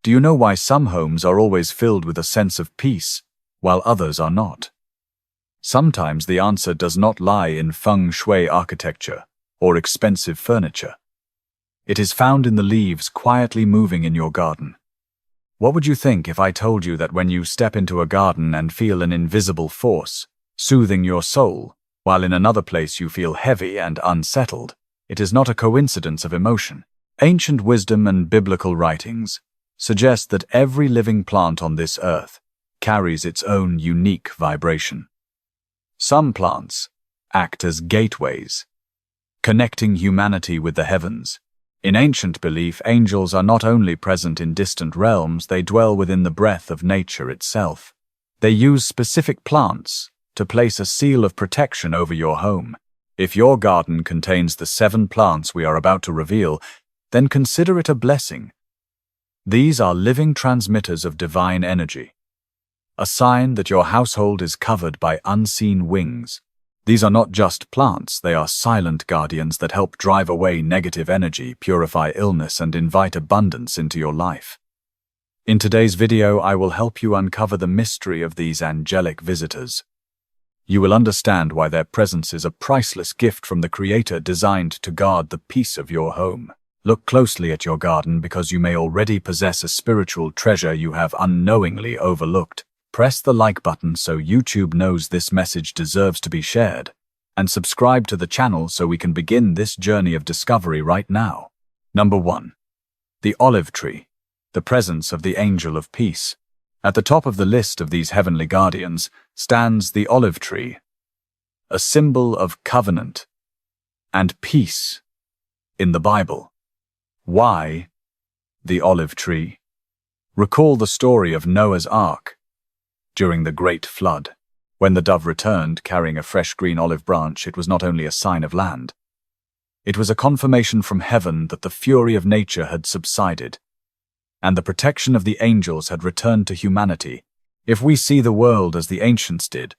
Do you know why some homes are always filled with a sense of peace, while others are not? Sometimes the answer does not lie in feng shui architecture or expensive furniture. It is found in the leaves quietly moving in your garden. What would you think if I told you that when you step into a garden and feel an invisible force, soothing your soul, while in another place you feel heavy and unsettled, it is not a coincidence of emotion? Ancient wisdom and biblical writings suggest that every living plant on this earth carries its own unique vibration. Some plants act as gateways, connecting humanity with the heavens. In ancient belief, angels are not only present in distant realms, they dwell within the breath of nature itself. They use specific plants to place a seal of protection over your home. If your garden contains the 7 plants we are about to reveal, then consider it a blessing. These are living transmitters of divine energy, a sign that your household is covered by unseen wings. These are not just plants, they are silent guardians that help drive away negative energy, purify illness, and invite abundance into your life. In today's video, I will help you uncover the mystery of these angelic visitors. You will understand why their presence is a priceless gift from the Creator designed to guard the peace of your home. Look closely at your garden because you may already possess a spiritual treasure you have unknowingly overlooked. Press the like button so YouTube knows this message deserves to be shared, and subscribe to the channel so we can begin this journey of discovery right now. Number 1. The olive tree, the presence of the angel of peace. At the top of the list of these heavenly guardians stands the olive tree, a symbol of covenant and peace in the Bible. Why the olive tree? Recall the story of Noah's Ark. During the Great Flood, when the dove returned carrying a fresh green olive branch, it was not only a sign of land. It was a confirmation from heaven that the fury of nature had subsided, and the protection of the angels had returned to humanity. If we see the world as the ancients did,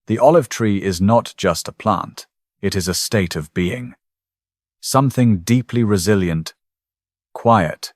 the olive tree is not just a plant, it is a state of being. Something deeply resilient, quiet,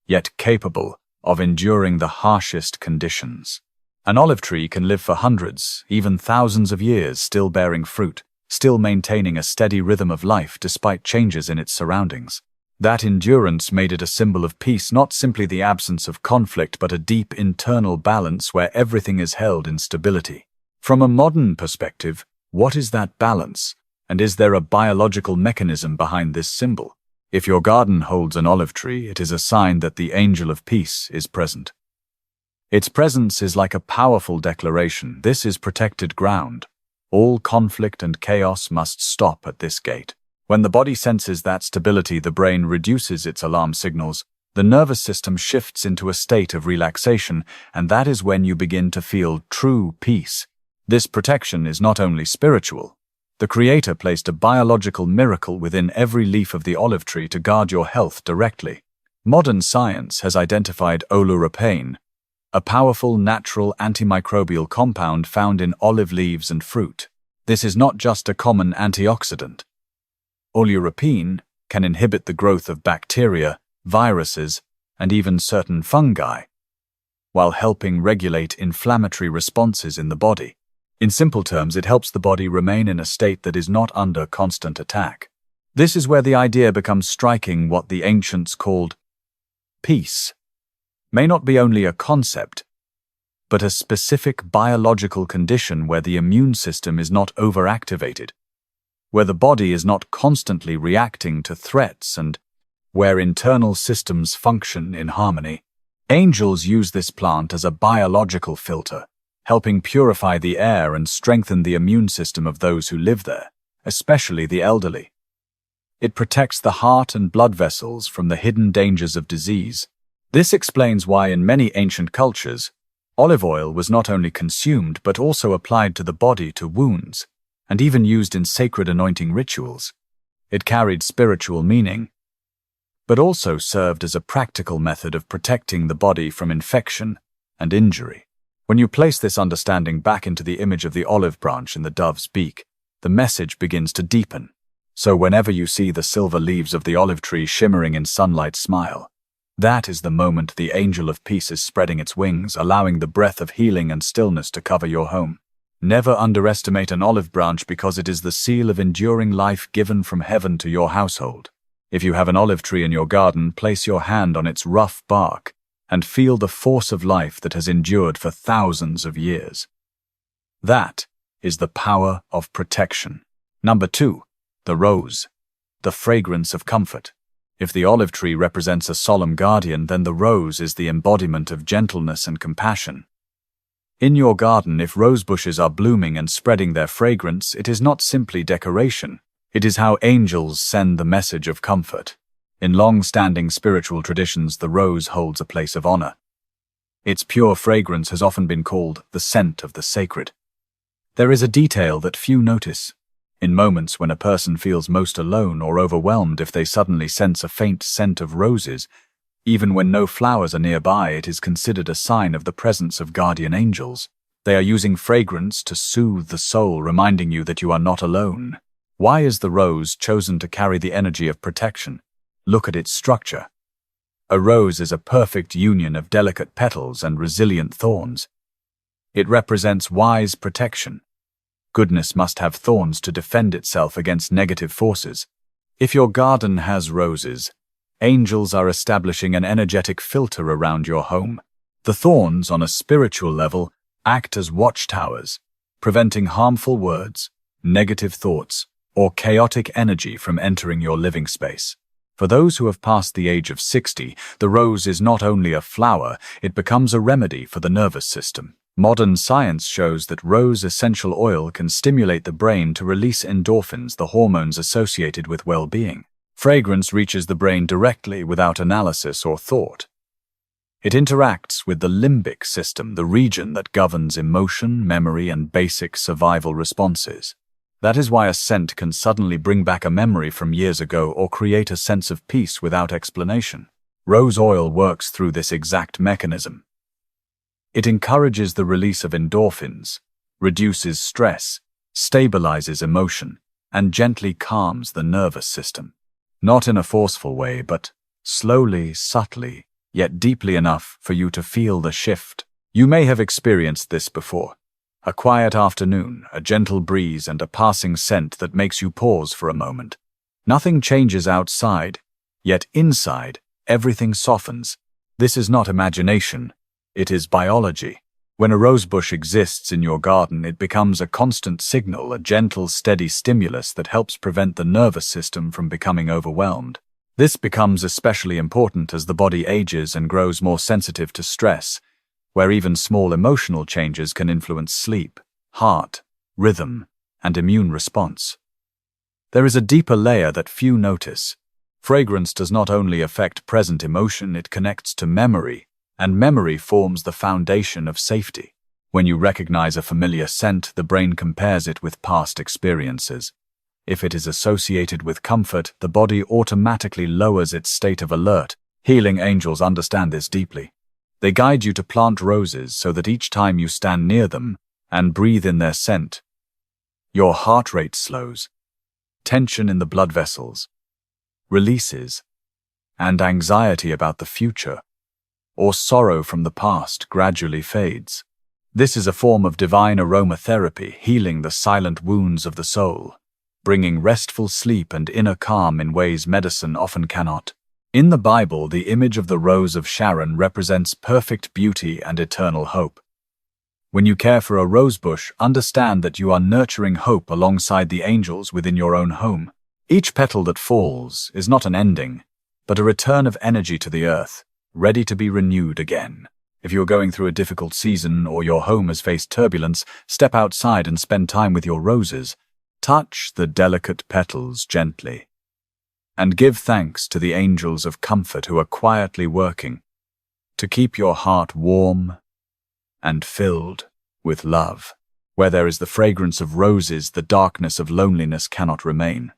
yet capable of enduring the harshest conditions. An olive tree can live for hundreds, even thousands of years, still bearing fruit, still maintaining a steady rhythm of life despite changes in its surroundings. That endurance made it a symbol of peace, not simply the absence of conflict, but a deep internal balance where everything is held in stability. From a modern perspective, what is that balance? And is there a biological mechanism behind this symbol? If your garden holds an olive tree, it is a sign that the angel of peace is present. Its presence is like a powerful declaration. This is protected ground. All conflict and chaos must stop at this gate. When the body senses that stability, the brain reduces its alarm signals, the nervous system shifts into a state of relaxation, and that is when you begin to feel true peace. This protection is not only spiritual. The Creator placed a biological miracle within every leaf of the olive tree to guard your health directly. Modern science has identified oleuropein, a powerful natural antimicrobial compound found in olive leaves and fruit. This is not just a common antioxidant. Oleuropein can inhibit the growth of bacteria, viruses, and even certain fungi, while helping regulate inflammatory responses in the body. In simple terms, it helps the body remain in a state that is not under constant attack. This is where the idea becomes striking. What the ancients called peace may not be only a concept, but a specific biological condition where the immune system is not overactivated, where the body is not constantly reacting to threats, and where internal systems function in harmony. Angels use this plant as a biological filter, helping purify the air and strengthen the immune system of those who live there, especially the elderly. It protects the heart and blood vessels from the hidden dangers of disease. This explains why in many ancient cultures, olive oil was not only consumed but also applied to the body to wounds, and even used in sacred anointing rituals. It carried spiritual meaning, but also served as a practical method of protecting the body from infection and injury. When you place this understanding back into the image of the olive branch in the dove's beak, the message begins to deepen. So whenever you see the silver leaves of the olive tree shimmering in sunlight, smile. That is the moment the angel of peace is spreading its wings, allowing the breath of healing and stillness to cover your home. Never underestimate an olive branch because it is the seal of enduring life given from heaven to your household. If you have an olive tree in your garden, place your hand on its rough bark and feel the force of life that has endured for thousands of years. That is the power of protection. Number 2, the rose, the fragrance of comfort. If the olive tree represents a solemn guardian, then the rose is the embodiment of gentleness and compassion. In your garden, if rose bushes are blooming and spreading their fragrance, it is not simply decoration. It is how angels send the message of comfort. In long-standing spiritual traditions, the rose holds a place of honor. Its pure fragrance has often been called the scent of the sacred. There is a detail that few notice. In moments when a person feels most alone or overwhelmed, if they suddenly sense a faint scent of roses, even when no flowers are nearby, it is considered a sign of the presence of guardian angels. They are using fragrance to soothe the soul, reminding you that you are not alone. Why is the rose chosen to carry the energy of protection? Look at its structure. A rose is a perfect union of delicate petals and resilient thorns. It represents wise protection. Goodness must have thorns to defend itself against negative forces. If your garden has roses, angels are establishing an energetic filter around your home. The thorns, on a spiritual level, act as watchtowers, preventing harmful words, negative thoughts, or chaotic energy from entering your living space. For those who have passed the age of 60, the rose is not only a flower, it becomes a remedy for the nervous system. Modern science shows that rose essential oil can stimulate the brain to release endorphins, the hormones associated with well-being. Fragrance reaches the brain directly without analysis or thought. It interacts with the limbic system, the region that governs emotion, memory, and basic survival responses. That is why a scent can suddenly bring back a memory from years ago or create a sense of peace without explanation. Rose oil works through this exact mechanism. It encourages the release of endorphins, reduces stress, stabilizes emotion, and gently calms the nervous system. Not in a forceful way, but slowly, subtly, yet deeply enough for you to feel the shift. You may have experienced this before. A quiet afternoon, a gentle breeze, and a passing scent that makes you pause for a moment. Nothing changes outside, yet inside, everything softens. This is not imagination. It is biology. When a rosebush exists in your garden, it becomes a constant signal, a gentle, steady stimulus that helps prevent the nervous system from becoming overwhelmed. This becomes especially important as the body ages and grows more sensitive to stress, where even small emotional changes can influence sleep, heart, rhythm, and immune response. There is a deeper layer that few notice. Fragrance does not only affect present emotion, it connects to memory, and memory forms the foundation of safety. When you recognize a familiar scent, the brain compares it with past experiences. If it is associated with comfort, the body automatically lowers its state of alert. Healing angels understand this deeply. They guide you to plant roses so that each time you stand near them and breathe in their scent, your heart rate slows, tension in the blood vessels releases, and anxiety about the future or sorrow from the past gradually fades. This is a form of divine aromatherapy, healing the silent wounds of the soul, bringing restful sleep and inner calm in ways medicine often cannot. In the Bible, the image of the rose of Sharon represents perfect beauty and eternal hope. When you care for a rosebush, understand that you are nurturing hope alongside the angels within your own home. Each petal that falls is not an ending, but a return of energy to the earth, ready to be renewed again. If you are going through a difficult season or your home has faced turbulence, step outside and spend time with your roses. Touch the delicate petals gently, and give thanks to the angels of comfort who are quietly working to keep your heart warm and filled with love. Where there is the fragrance of roses, the darkness of loneliness cannot remain.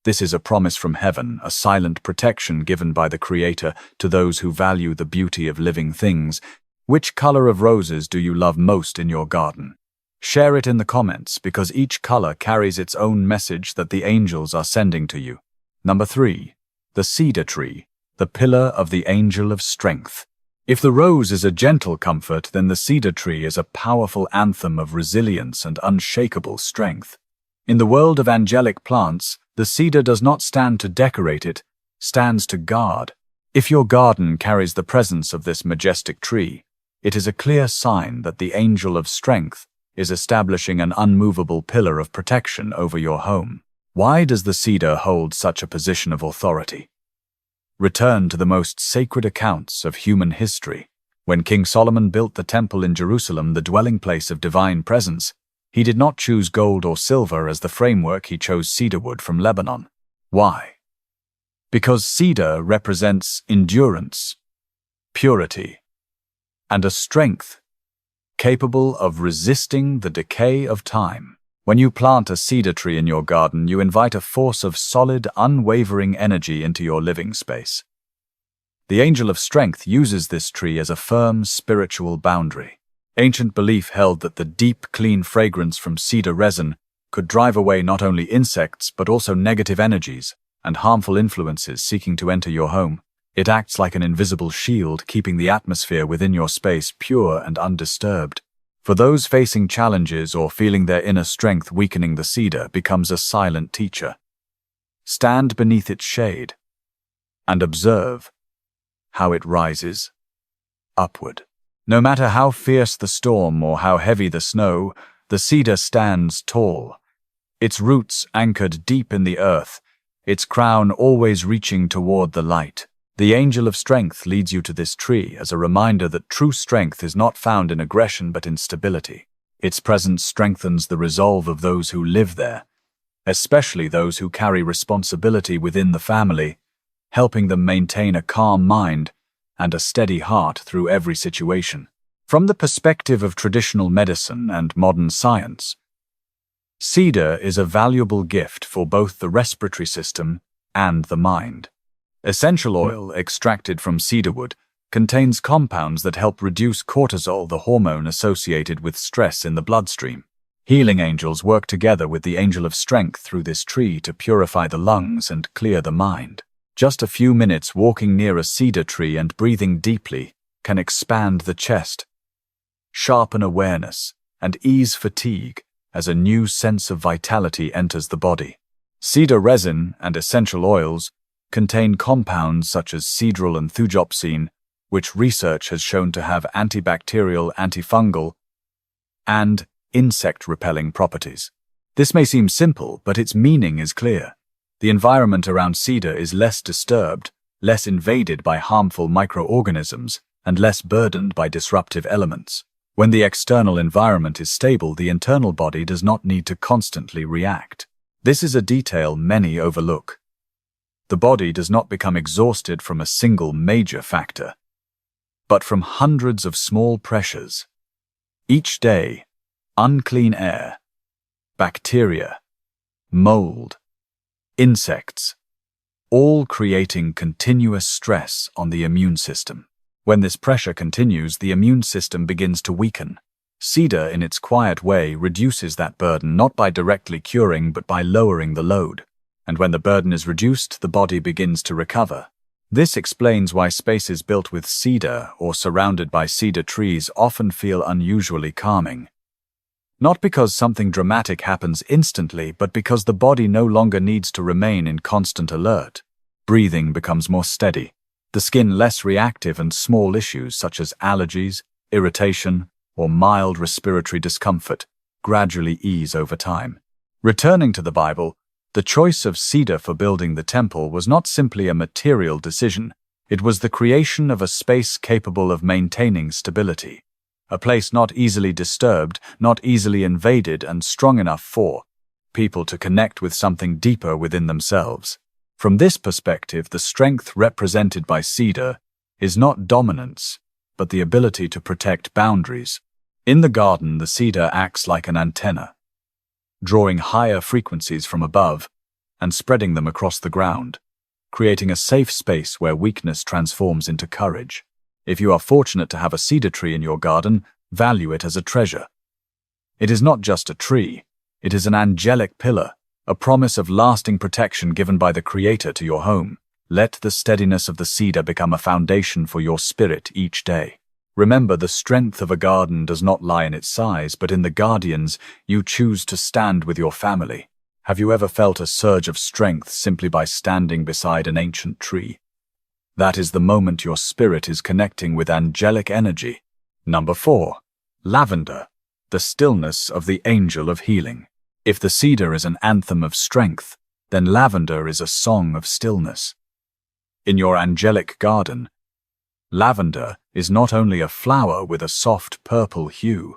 This is a promise from heaven, a silent protection given by the Creator to those who value the beauty of living things. Which color of roses do you love most in your garden? Share it in the comments, because each color carries its own message that the angels are sending to you. Number 3. The cedar tree, the pillar of the angel of strength. If the rose is a gentle comfort, then the cedar tree is a powerful anthem of resilience and unshakable strength. In the world of angelic plants, the cedar does not stand to decorate, it stands to guard. If your garden carries the presence of this majestic tree, it is a clear sign that the angel of strength is establishing an unmovable pillar of protection over your home. Why does the cedar hold such a position of authority? Return to the most sacred accounts of human history. When King Solomon built the temple in Jerusalem, the dwelling place of divine presence, he did not choose gold or silver as the framework, he chose cedar wood from Lebanon. Why? Because cedar represents endurance, purity, and a strength capable of resisting the decay of time. When you plant a cedar tree in your garden, you invite a force of solid, unwavering energy into your living space. The angel of strength uses this tree as a firm spiritual boundary. Ancient belief held that the deep, clean fragrance from cedar resin could drive away not only insects but also negative energies and harmful influences seeking to enter your home. It acts like an invisible shield, keeping the atmosphere within your space pure and undisturbed. For those facing challenges or feeling their inner strength weakening, the cedar becomes a silent teacher. Stand beneath its shade and observe how it rises upward. No matter how fierce the storm or how heavy the snow, the cedar stands tall, its roots anchored deep in the earth, its crown always reaching toward the light. The angel of strength leads you to this tree as a reminder that true strength is not found in aggression but in stability. Its presence strengthens the resolve of those who live there, especially those who carry responsibility within the family, helping them maintain a calm mind and a steady heart through every situation. From the perspective of traditional medicine and modern science, cedar is a valuable gift for both the respiratory system and the mind. Essential oil extracted from cedarwood contains compounds that help reduce cortisol, the hormone associated with stress in the bloodstream. Healing angels work together with the angel of strength through this tree to purify the lungs and clear the mind. Just a few minutes walking near a cedar tree and breathing deeply can expand the chest, sharpen awareness, and ease fatigue as a new sense of vitality enters the body. Cedar resin and essential oils contain compounds such as cedral and thujopsine, which research has shown to have antibacterial, antifungal, and insect-repelling properties. This may seem simple, but its meaning is clear. The environment around cedar is less disturbed, less invaded by harmful microorganisms, and less burdened by disruptive elements. When the external environment is stable, the internal body does not need to constantly react. This is a detail many overlook. The body does not become exhausted from a single major factor, but from hundreds of small pressures. Each day, unclean air, bacteria, mold, insects, all creating continuous stress on the immune system. When this pressure continues, the immune system begins to weaken. Cedar, in its quiet way, reduces that burden, not by directly curing, but by lowering the load. And when the burden is reduced, the body begins to recover. This explains why spaces built with cedar or surrounded by cedar trees often feel unusually calming. Not because something dramatic happens instantly, but because the body no longer needs to remain in constant alert. Breathing becomes more steady, the skin less reactive, and small issues such as allergies, irritation, or mild respiratory discomfort gradually ease over time. Returning to the Bible, the choice of cedar for building the temple was not simply a material decision. It was the creation of a space capable of maintaining stability, a place not easily disturbed, not easily invaded, and strong enough for people to connect with something deeper within themselves. From this perspective, the strength represented by cedar is not dominance, but the ability to protect boundaries. In the garden, the cedar acts like an antenna, drawing higher frequencies from above and spreading them across the ground, creating a safe space where weakness transforms into courage. If you are fortunate to have a cedar tree in your garden, value it as a treasure. It is not just a tree, it is an angelic pillar, a promise of lasting protection given by the Creator to your home. Let the steadiness of the cedar become a foundation for your spirit each day. Remember, the strength of a garden does not lie in its size, but in the guardians you choose to stand with your family. Have you ever felt a surge of strength simply by standing beside an ancient tree? That is the moment your spirit is connecting with angelic energy. Number 4. Lavender, the stillness of the angel of healing. If the cedar is an anthem of strength, then lavender is a song of stillness. In your angelic garden, lavender is not only a flower with a soft purple hue.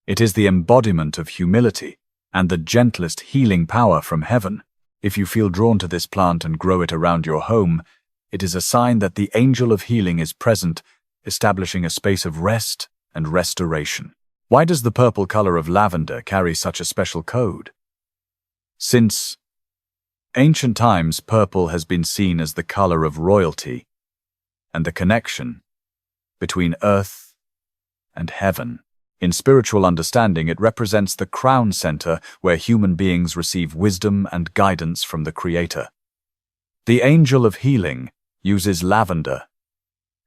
It is the embodiment of humility and the gentlest healing power from heaven. If you feel drawn to this plant and grow it around your home, it is a sign that the angel of healing is present, establishing a space of rest and restoration. Why does the purple color of lavender carry such a special code? Since ancient times, purple has been seen as the color of royalty and the connection between earth and heaven. In spiritual understanding, it represents the crown center where human beings receive wisdom and guidance from the Creator. The angel of healing uses lavender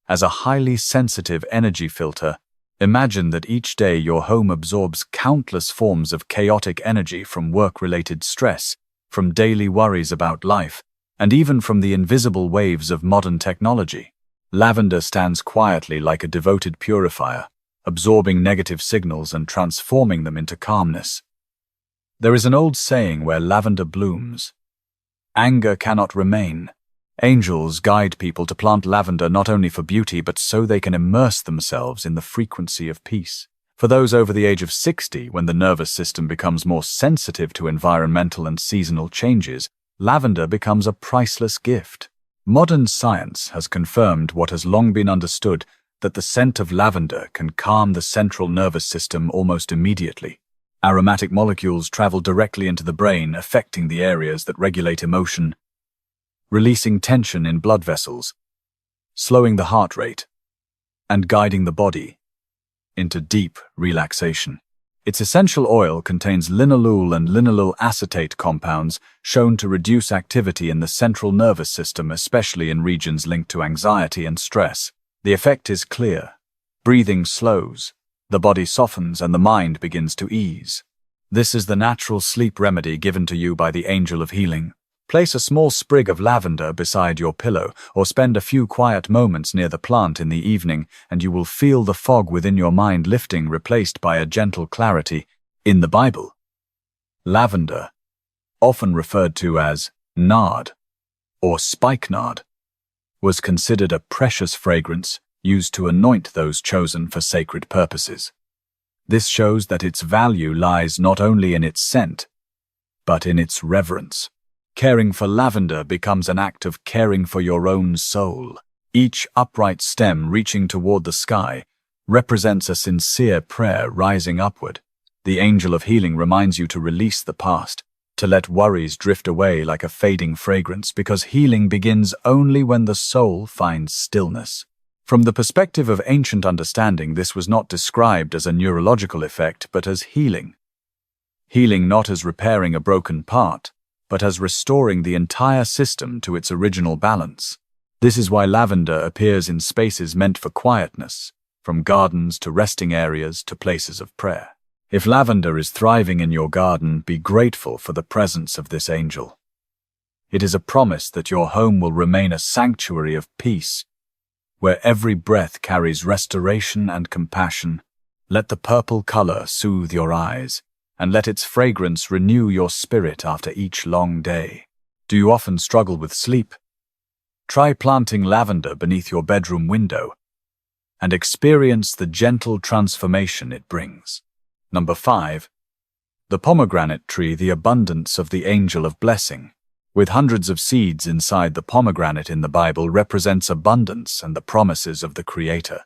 as a highly sensitive energy filter. Imagine that each day your home absorbs countless forms of chaotic energy from work-related stress, from daily worries about life, and even from the invisible waves of modern technology. Lavender stands quietly like a devoted purifier, absorbing negative signals and transforming them into calmness. There is an old saying, where lavender blooms, anger cannot remain. Angels guide people to plant lavender not only for beauty, but so they can immerse themselves in the frequency of peace. For those over the age of 60, when the nervous system becomes more sensitive to environmental and seasonal changes, lavender becomes a priceless gift. Modern science has confirmed what has long been understood, that the scent of lavender can calm the central nervous system almost immediately. Aromatic molecules travel directly into the brain, affecting the areas that regulate emotion, releasing tension in blood vessels, slowing the heart rate, and guiding the body into deep relaxation. Its essential oil contains linalool and linalool acetate compounds shown to reduce activity in the central nervous system, especially in regions linked to anxiety and stress. The effect is clear. Breathing slows, the body softens, and the mind begins to ease. This is the natural sleep remedy given to you by the angel of healing. Place a small sprig of lavender beside your pillow, or spend a few quiet moments near the plant in the evening, and you will feel the fog within your mind lifting, replaced by a gentle clarity. In the Bible, lavender, often referred to as nard or spikenard, was considered a precious fragrance used to anoint those chosen for sacred purposes. This shows that its value lies not only in its scent, but in its reverence. Caring for lavender becomes an act of caring for your own soul. Each upright stem reaching toward the sky represents a sincere prayer rising upward. The angel of healing reminds you to release the past, to let worries drift away like a fading fragrance, because healing begins only when the soul finds stillness. From the perspective of ancient understanding, this was not described as a neurological effect, but as healing. Healing not as repairing a broken part, but as restoring the entire system to its original balance. This is why lavender appears in spaces meant for quietness, from gardens to resting areas to places of prayer. If lavender is thriving in your garden, be grateful for the presence of this angel. It is a promise that your home will remain a sanctuary of peace, where every breath carries restoration and compassion. Let the purple color soothe your eyes, and let its fragrance renew your spirit after each long day. Do you often struggle with sleep? Try planting lavender beneath your bedroom window and experience the gentle transformation it brings. Number 5. The pomegranate tree, the abundance of the angel of blessing. With hundreds of seeds inside, the pomegranate in the Bible represents abundance and the promises of the Creator.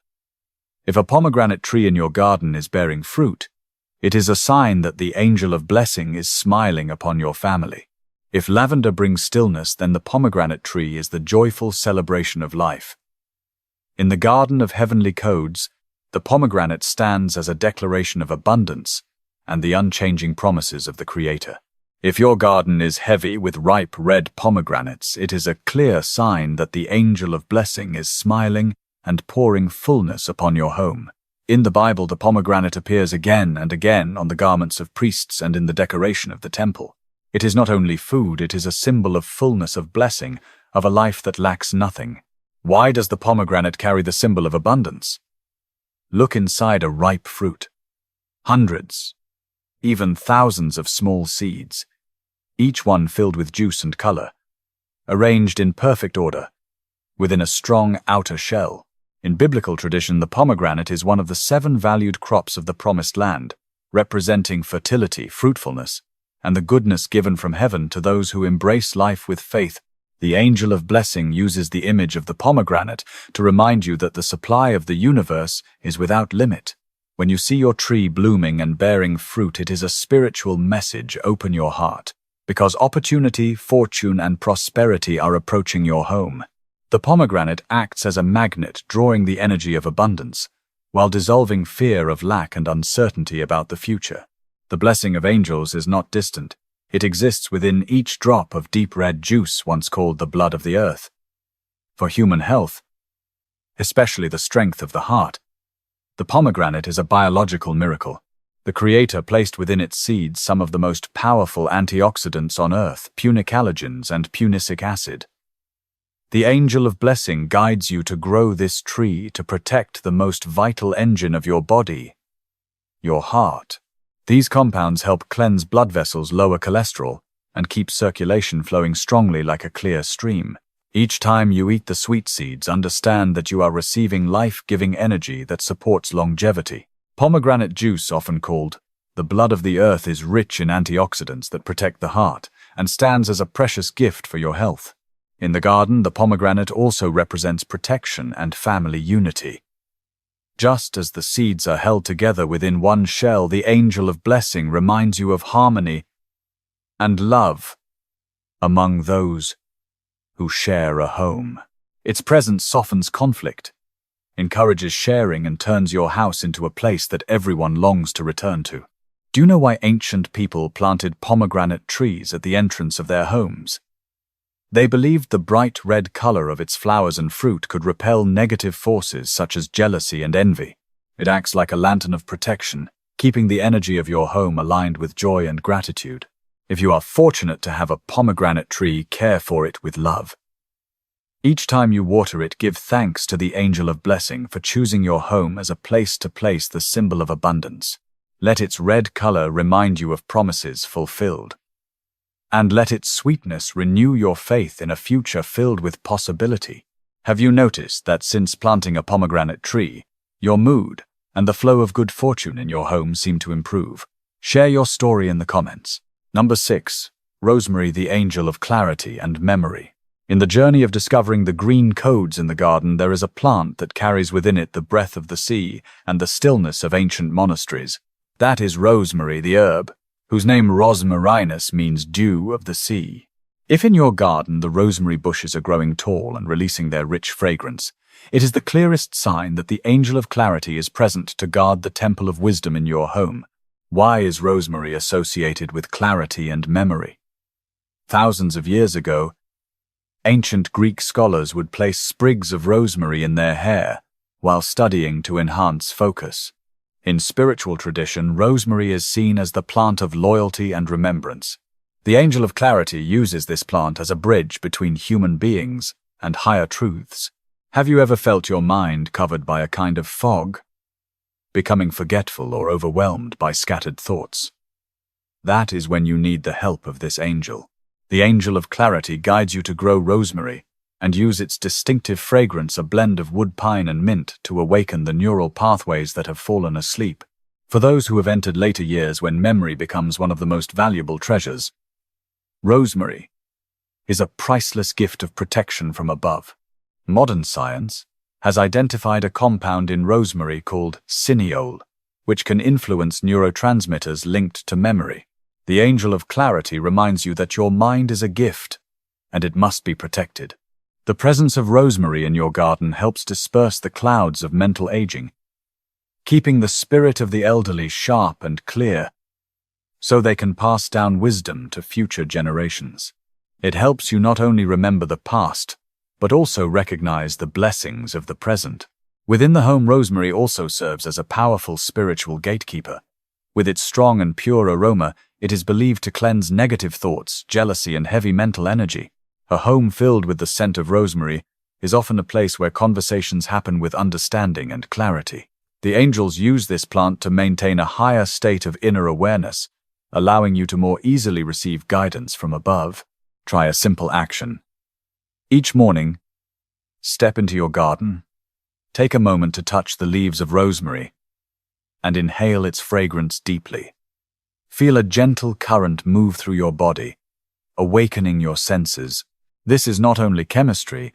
If a pomegranate tree in your garden is bearing fruit, it is a sign that the angel of blessing is smiling upon your family. If lavender brings stillness, then the pomegranate tree is the joyful celebration of life. In the garden of heavenly codes, the pomegranate stands as a declaration of abundance and the unchanging promises of the Creator. If your garden is heavy with ripe red pomegranates, it is a clear sign that the angel of blessing is smiling and pouring fullness upon your home. In the Bible, the pomegranate appears again and again on the garments of priests and in the decoration of the temple. It is not only food, it is a symbol of fullness of blessing, of a life that lacks nothing. Why does the pomegranate carry the symbol of abundance? Look inside a ripe fruit. Hundreds, even thousands of small seeds, each one filled with juice and color, arranged in perfect order, within a strong outer shell. In biblical tradition, the pomegranate is one of the 7 valued crops of the Promised Land, representing fertility, fruitfulness, and the goodness given from heaven to those who embrace life with faith. The angel of blessing uses the image of the pomegranate to remind you that the supply of the universe is without limit. When you see your tree blooming and bearing fruit, it is a spiritual message. Open your heart, because opportunity, fortune, and prosperity are approaching your home. The pomegranate acts as a magnet, drawing the energy of abundance, while dissolving fear of lack and uncertainty about the future. The blessing of angels is not distant. It exists within each drop of deep red juice, once called the blood of the earth. For human health, especially the strength of the heart, the pomegranate is a biological miracle. The Creator placed within its seeds some of the most powerful antioxidants on earth, punicalagins and punicic acid. The angel of blessing guides you to grow this tree to protect the most vital engine of your body, your heart. These compounds help cleanse blood vessels, lower cholesterol, and keep circulation flowing strongly like a clear stream. Each time you eat the sweet seeds, understand that you are receiving life-giving energy that supports longevity. Pomegranate juice, often called the blood of the earth, is rich in antioxidants that protect the heart and stands as a precious gift for your health. In the garden, the pomegranate also represents protection and family unity. Just as the seeds are held together within one shell, the angel of blessing reminds you of harmony and love among those who share a home. Its presence softens conflict, encourages sharing, and turns your house into a place that everyone longs to return to. Do you know why ancient people planted pomegranate trees at the entrance of their homes? They believed the bright red color of its flowers and fruit could repel negative forces such as jealousy and envy. It acts like a lantern of protection, keeping the energy of your home aligned with joy and gratitude. If you are fortunate to have a pomegranate tree, care for it with love. Each time you water it, give thanks to the angel of blessing for choosing your home as a place to place the symbol of abundance. Let its red color remind you of promises fulfilled. And let its sweetness renew your faith in a future filled with possibility. Have you noticed that since planting a pomegranate tree, your mood and the flow of good fortune in your home seem to improve? Share your story in the comments. Number 6. Rosemary, the angel of clarity and memory. In the journey of discovering the green codes in the garden, there is a plant that carries within it the breath of the sea and the stillness of ancient monasteries. That is rosemary, the herb, whose name rosmarinus means dew of the sea. If in your garden the rosemary bushes are growing tall and releasing their rich fragrance, it is the clearest sign that the angel of clarity is present to guard the temple of wisdom in your home. Why is rosemary associated with clarity and memory? Thousands of years ago, ancient Greek scholars would place sprigs of rosemary in their hair while studying to enhance focus. In spiritual tradition, rosemary is seen as the plant of loyalty and remembrance. The angel of clarity uses this plant as a bridge between human beings and higher truths. Have you ever felt your mind covered by a kind of fog, becoming forgetful or overwhelmed by scattered thoughts? That is when you need the help of this angel. The angel of clarity guides you to grow rosemary and use its distinctive fragrance, a blend of wood, pine, and mint, to awaken the neural pathways that have fallen asleep. For those who have entered later years when memory becomes one of the most valuable treasures, rosemary is a priceless gift of protection from above. Modern science has identified a compound in rosemary called cineol, which can influence neurotransmitters linked to memory. The angel of clarity reminds you that your mind is a gift, and it must be protected. The presence of rosemary in your garden helps disperse the clouds of mental aging, keeping the spirit of the elderly sharp and clear. so they can pass down wisdom to future generations. It helps you not only remember the past, but also recognize the blessings of the present. Within the home, rosemary also serves as a powerful spiritual gatekeeper. With its strong and pure aroma, it is believed to cleanse negative thoughts, jealousy, and heavy mental energy. A home filled with the scent of rosemary is often a place where conversations happen with understanding and clarity. The angels use this plant to maintain a higher state of inner awareness, allowing you to more easily receive guidance from above. Try a simple action. Each morning, step into your garden, take a moment to touch the leaves of rosemary, and inhale its fragrance deeply. Feel a gentle current move through your body, awakening your senses. This is not only chemistry,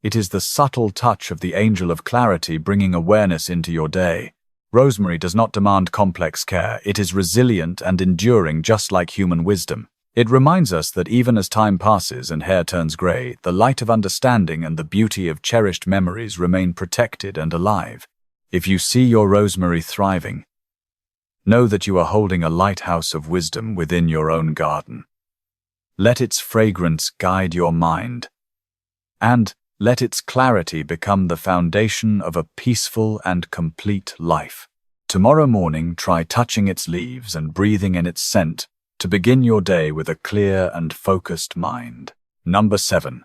it is the subtle touch of the angel of clarity bringing awareness into your day. Rosemary does not demand complex care. It is resilient and enduring, just like human wisdom. It reminds us that even as time passes and hair turns gray, the light of understanding and the beauty of cherished memories remain protected and alive. If you see your rosemary thriving, know that you are holding a lighthouse of wisdom within your own garden. Let its fragrance guide your mind, and let its clarity become the foundation of a peaceful and complete life. Tomorrow morning, try touching its leaves and breathing in its scent to begin your day with a clear and focused mind. Number 7.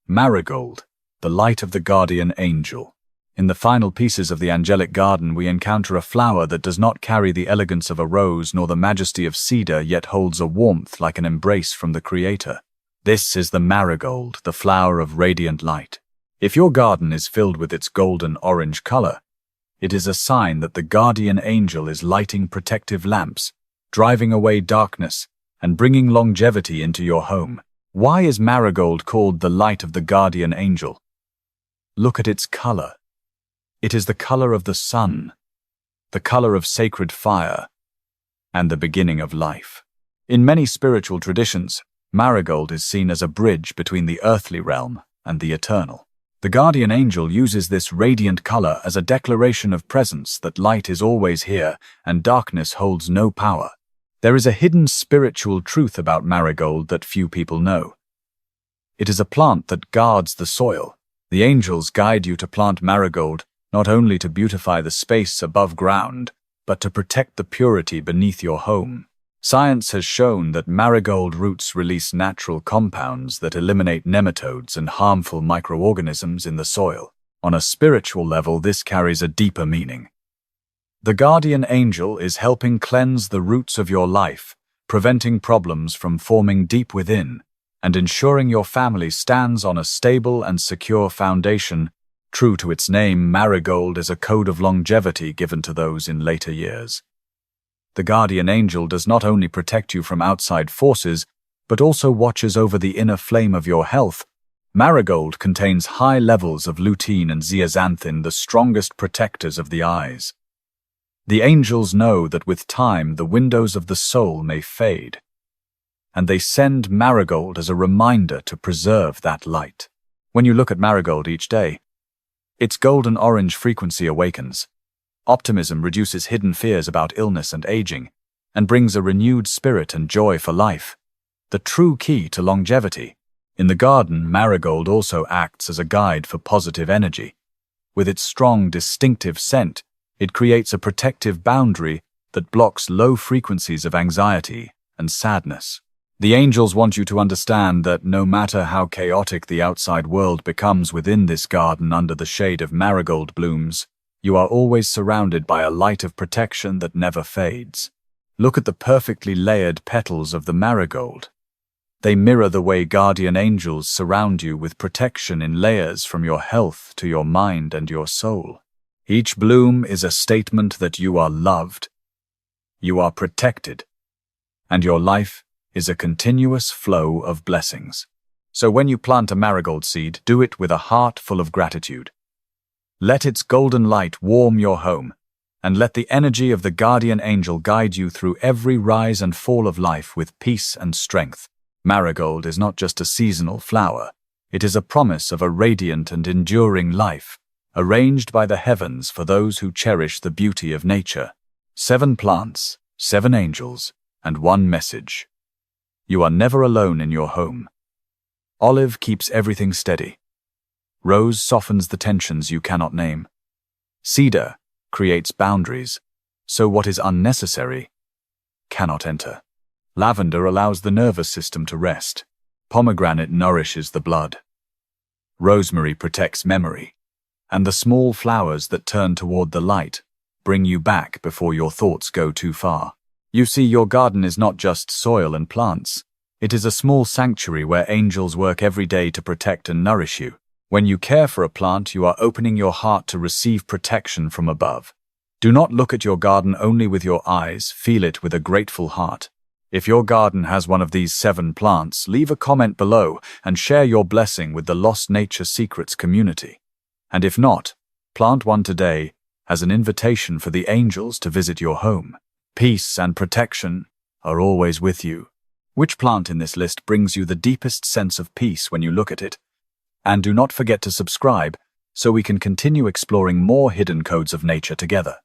Marigold, the light of the guardian angel. In the final pieces of the angelic garden, we encounter a flower that does not carry the elegance of a rose nor the majesty of cedar, yet holds a warmth like an embrace from the Creator. This is the marigold, the flower of radiant light. If your garden is filled with its golden orange color, it is a sign that the guardian angel is lighting protective lamps, driving away darkness, and bringing longevity into your home. Why is marigold called the light of the guardian angel? Look at its color. It is the color of the sun, the color of sacred fire, and the beginning of life. In many spiritual traditions, marigold is seen as a bridge between the earthly realm and the eternal. The guardian angel uses this radiant color as a declaration of presence, that light is always here and darkness holds no power. There is a hidden spiritual truth about marigold that few people know. It is a plant that guards the soil. The angels guide you to plant marigold not only to beautify the space above ground, but to protect the purity beneath your home. Science has shown that marigold roots release natural compounds that eliminate nematodes and harmful microorganisms in the soil. On a spiritual level, this carries a deeper meaning. The guardian angel is helping cleanse the roots of your life, preventing problems from forming deep within, and ensuring your family stands on a stable and secure foundation. True to its name, marigold is a code of longevity given to those in later years. The guardian angel does not only protect you from outside forces, but also watches over the inner flame of your health. Marigold contains high levels of lutein and zeaxanthin, the strongest protectors of the eyes. The angels know that with time the windows of the soul may fade, and they send marigold as a reminder to preserve that light. When you look at marigold each day, its golden orange frequency awakens. Optimism reduces hidden fears about illness and aging, and brings a renewed spirit and joy for life. The true key to longevity. In the garden, marigold also acts as a guide for positive energy. With its strong, distinctive scent, it creates a protective boundary that blocks low frequencies of anxiety and sadness. The angels want you to understand that no matter how chaotic the outside world becomes within this garden under the shade of marigold blooms, you are always surrounded by a light of protection that never fades. Look at the perfectly layered petals of the marigold. They mirror the way guardian angels surround you with protection in layers from your health to your mind and your soul. Each bloom is a statement that you are loved, you are protected, and your life is a continuous flow of blessings. So when you plant a marigold seed, do it with a heart full of gratitude. Let its golden light warm your home, and let the energy of the guardian angel guide you through every rise and fall of life with peace and strength. Marigold is not just a seasonal flower, it is a promise of a radiant and enduring life, arranged by the heavens for those who cherish the beauty of nature. 7 plants, 7 angels, and one message. You are never alone in your home. Olive keeps everything steady. Rose softens the tensions you cannot name. Cedar creates boundaries, so what is unnecessary cannot enter. Lavender allows the nervous system to rest. Pomegranate nourishes the blood. Rosemary protects memory. And the small flowers that turn toward the light bring you back before your thoughts go too far. You see, your garden is not just soil and plants. It is a small sanctuary where angels work every day to protect and nourish you. When you care for a plant, you are opening your heart to receive protection from above. Do not look at your garden only with your eyes, feel it with a grateful heart. If your garden has one of these 7 plants, leave a comment below and share your blessing with the Lost Nature Secrets community. And if not, plant one today as an invitation for the angels to visit your home. Peace and protection are always with you. Which plant in this list brings you the deepest sense of peace when you look at it? And do not forget to subscribe so we can continue exploring more hidden codes of nature together.